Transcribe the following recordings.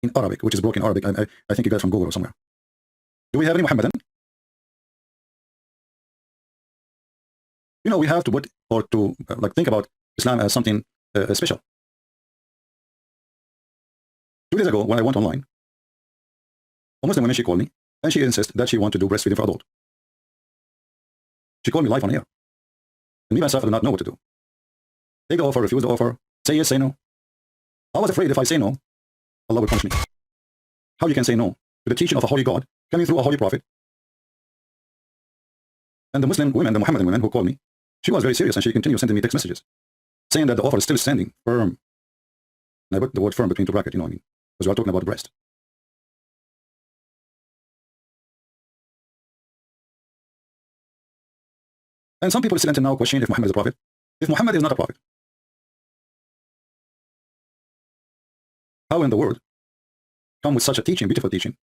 in Arabic, which is broken Arabic. I think you got it from Google or somewhere. Do we have any Muhammadan? You know, we have to put, or to like think about Islam as something special. 2 days ago, when I went online, a Muslim woman, she called me, and she insists that she wants to do breastfeeding for adult. She called me live on air. And me myself, I do not know what to do. Take the offer, refuse the offer, say yes, say no. I was afraid if I say no, Allah will punish me. How you can say no to the teaching of a holy God coming through a holy prophet? And the Muslim women, the Muhammadan women who called me, she was very serious, and she continued sending me text messages saying that the offer is still standing firm. And I put the word firm between two brackets, you know what I mean, because we are talking about the breast. And some people still until now question if Muhammad is a prophet. If Muhammad is not a prophet, how in the world come with such a teaching, beautiful teaching,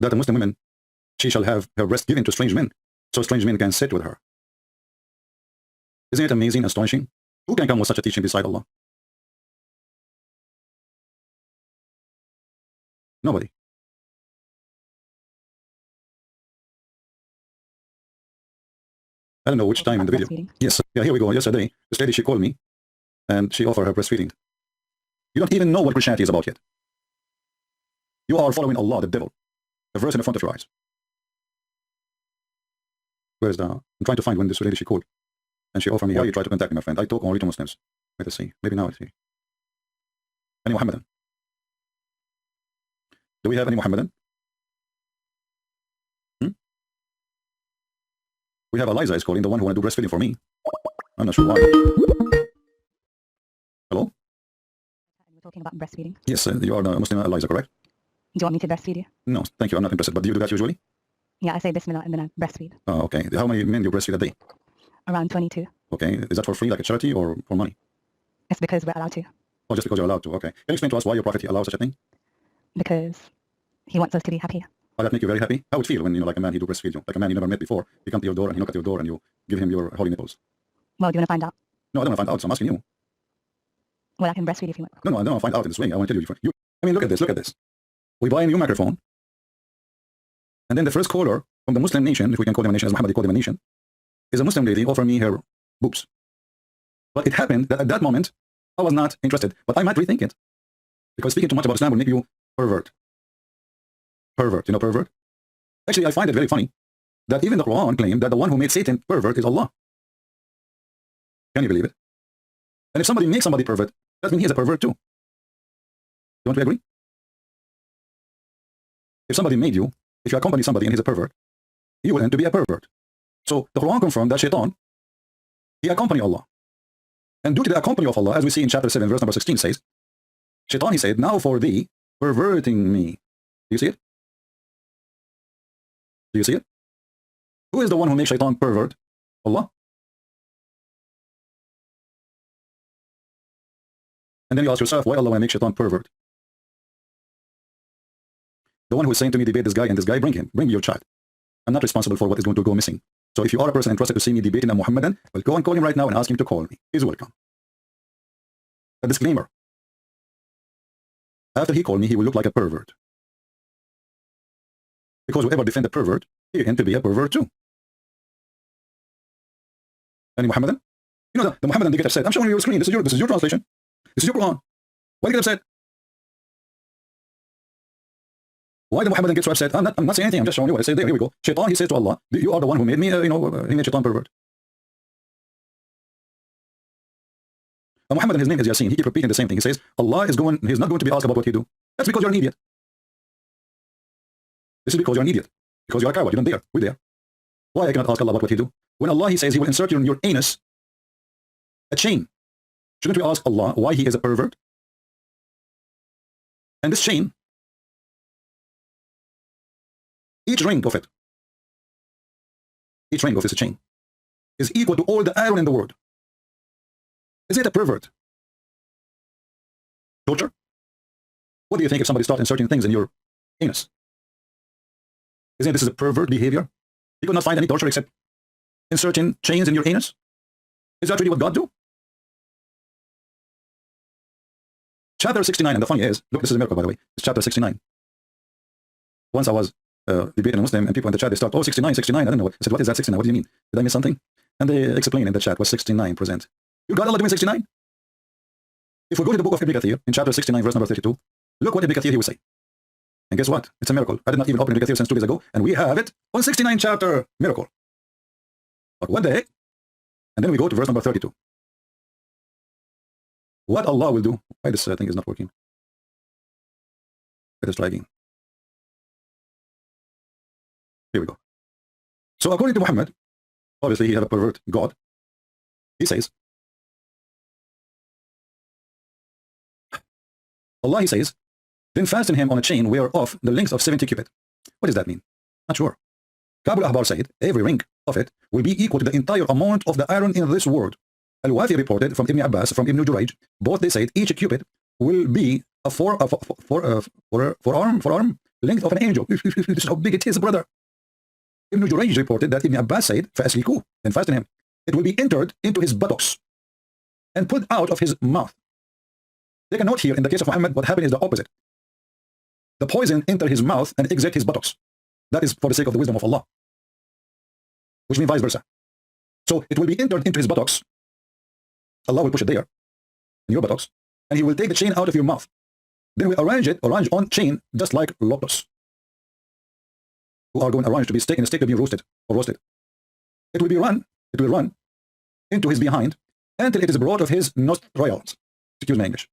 that a Muslim woman, she shall have her breast given to strange men, so strange men can sit with her? Isn't it amazing, astonishing? Who can come with such a teaching beside Allah? Nobody. I don't know which time in the video. Yes, yeah, here we go. Yesterday, this lady, she called me, and she offered her breastfeeding. You don't even know what Christianity is about yet. You are following Allah, the devil. The verse in the front of your eyes. Where's the... I'm trying to find when this lady, she called. And she offered me, how you try to contact me, my friend. I talk only to Muslims. Let us see. Maybe now I see. Any Muhammadan? Do we have any Muhammadan? We have Eliza is calling, the one who want to do breastfeeding for me. I'm not sure why. Hello? We're talking about breastfeeding. Yes, you are the Muslim Eliza, correct? Do you want me to breastfeed you? No, thank you. I'm not interested. But do you do that usually? Yeah, I say Bismillah and then I breastfeed. Oh, okay. How many men do you breastfeed a day? Around 22. Okay. Is that for free, like a charity, or for money? It's because we're allowed to. Oh, just because you're allowed to. Okay. Can you explain to us why your prophet allows such a thing? Because he wants us to be happy. Oh, that make you very happy? How would it feel when, you know, like a man, he do breastfeed you? Like a man you never met before, he come to your door and he knock at your door and you give him your holy nipples. Well, do you want to find out? No, I don't want to find out, so I'm asking you. Well, I can breastfeed if you want. No, I don't want to find out in this way. I want to tell you. I mean, look at this, look at this. We buy a new microphone, and then the first caller from the Muslim nation, if we can call them a nation, as Muhammad called them a nation, is a Muslim lady offer me her boobs. But it happened that at that moment, I was not interested. But I might rethink it. Because speaking too much about Islam will make you pervert. Pervert, you know pervert? Actually, I find it very funny that even the Quran claimed that the one who made Satan pervert is Allah. Can you believe it? And if somebody makes somebody pervert, that means he is a pervert too. Don't we agree? If somebody made you, if you accompany somebody and he's a pervert, you will end to be a pervert. So the Quran confirmed that Shaitan, he accompanied Allah. And due to the accompany of Allah, as we see in chapter 7, verse number 16 says, Shaitan, he said, now for thee, perverting me. Do you see it? Do you see it? Who is the one who makes Shaitan pervert? Allah. And then you ask yourself, why Allah will make Shaitan pervert? The one who is saying to me, debate this guy and this guy, bring your child. I'm not responsible for what is going to go missing. So if you are a person interested to see me debating a Muhammadan, well, go and call him right now and ask him to call me. He's welcome. A disclaimer. After he called me, he will look like a pervert. Because whoever defend a pervert, he can to be a pervert too. Any Muhammadan? You know the Muhammadan, they get upset. I'm showing you your screen. This is your translation. This is your Quran. Why do you get upset? Why the Muhammadan gets so upset? I'm not saying anything. I'm just showing you what I say there. Here we go. Shaitan, he says to Allah, you are the one who made me, he made Shaitan pervert. And Muhammad, his name is Yasin. He keeps repeating the same thing. He says, Allah is he's not going to be asked about what he do. That's because you're an idiot. This is because you're an idiot. Because you're a coward. You don't dare. We dare. Why I cannot ask Allah about what he do? When Allah, he says he will insert in your anus a chain. Shouldn't we ask Allah why he is a pervert? And this chain, each ring of it is a chain, is equal to all the iron in the world. Is it a pervert? Torture? What do you think if somebody starts inserting things in your anus? Isn't this a pervert behavior? You could not find any torture except inserting chains in your anus? Is that really what God do? Chapter 69, and the funny is, look, this is a miracle, by the way. It's chapter 69. Once I was debating a Muslim, and people in the chat, they start, oh, 69, 69. I don't know. I said, what is that 69? What do you mean? Did I miss something? And they explain in the chat what 69 present. You got Allah doing 69? If we go to the book of Ibn Kathir, in chapter 69, verse number 32, look what Ibn Kathir he will say. And guess what? It's a miracle. I did not even open Ibn Kathir since 2 days ago, and we have it on 69 chapter. Miracle. But what the heck? And then we go to verse number 32. What Allah will do. Why this thing is not working? It is try again. Here we go. So according to Muhammad, obviously he had a pervert God. He says, Allah, he says, then fasten him on a chain whereof the length of 70 cubit. What does that mean? Not sure. Ka'b al-Ahbar said, every ring of it will be equal to the entire amount of the iron in this world. Al-Wafi reported from Ibn Abbas, from Ibn Jurayj, both they said each cubit will be a forearm length of an angel. This is how big it is, brother. Ibn Jurayj reported that Ibn Abbas said, فَأَسْلِكُوهُ, then fasten him. It will be entered into his buttocks and put out of his mouth. Take a note here, in the case of Muhammad, what happened is the opposite. The poison entered his mouth and exit his buttocks. That is for the sake of the wisdom of Allah. Which means vice versa. So it will be entered into his buttocks. Allah will push it there, in your buttocks, and he will take the chain out of your mouth. Then we arrange on chain, just like lotus, who are going to arrange to be in a state of being roasted or roasted. It will run into his behind until it is brought of his nostrils. Excuse my English.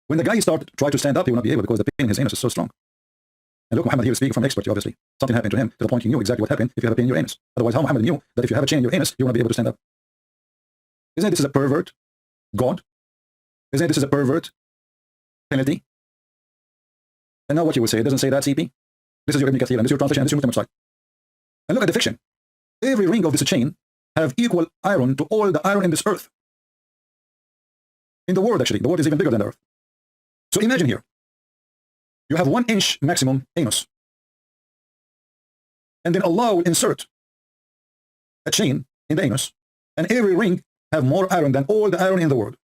When the guy try to stand up, he will not be able because the pain in his anus is so strong. And look, Muhammad here is speaking from expertise, obviously. Something happened to him to the point he knew exactly what happened if you have a pain in your anus. Otherwise, how Muhammad knew that if you have a chain in your anus, you will not be able to stand up? Isn't this a pervert God? Isn't this a pervert penalty? And now what you will say, it doesn't say that, CP. This is your Ibn Kathir, and this is your translation, and this is your Muslim website. And look at the fiction. Every ring of this chain have equal iron to all the iron in this earth. In the world, actually. The world is even bigger than the earth. So imagine here. You have 1 inch maximum anus. And then Allah will insert a chain in the anus, and every ring have more iron than all the iron in the world.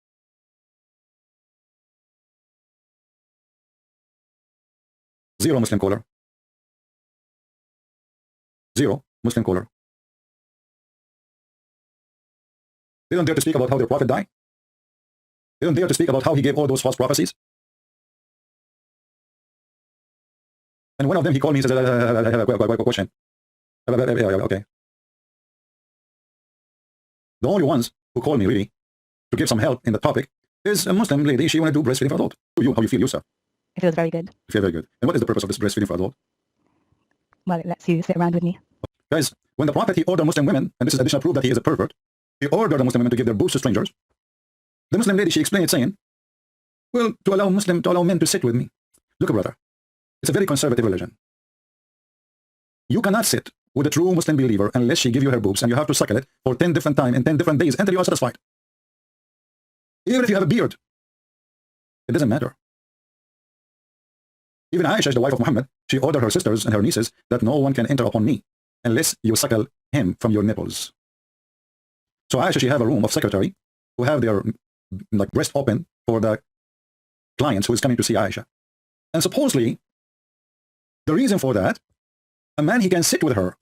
Zero Muslim caller. Zero Muslim caller. They don't dare to speak about how their prophet died. They don't dare to speak about how he gave all those false prophecies. And one of them, he called me, he says, I have a question. Okay. The only ones who call me really to give some help in the topic is a Muslim lady. She want to do breastfeeding for adult. How you feel yourself? It feels very good. You feel very good. And what is the purpose of this breastfeeding for adult? Well, it lets you sit around with me. Guys, when the Prophet, he ordered Muslim women, and this is additional proof that he is a pervert, he ordered the Muslim women to give their boobs to strangers. The Muslim lady, she explained it saying, well, to allow men to sit with me. Look, brother, it's a very conservative religion. You cannot sit with a true Muslim believer unless she give you her boobs, and you have to suckle it for 10 different times in 10 different days until you are satisfied. Even if you have a beard, it doesn't matter. Even Aisha, the wife of Muhammad, she ordered her sisters and her nieces that no one can enter upon me unless you suckle him from your nipples. So Aisha, she have a room of secretary who have their breast open for the clients who is coming to see Aisha. And supposedly, the reason for that, a man, he can sit with her,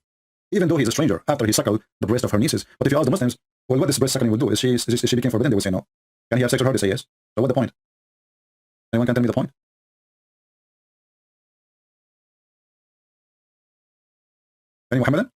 even though he's a stranger, after he suckled the breast of her nieces. But if you ask the Muslims, well, what this breast suckling will do? Is she became forbidden? They will say no. Can he have sex with her? They say yes. So what's the point? Anyone can tell me the point? Any Muhammadan?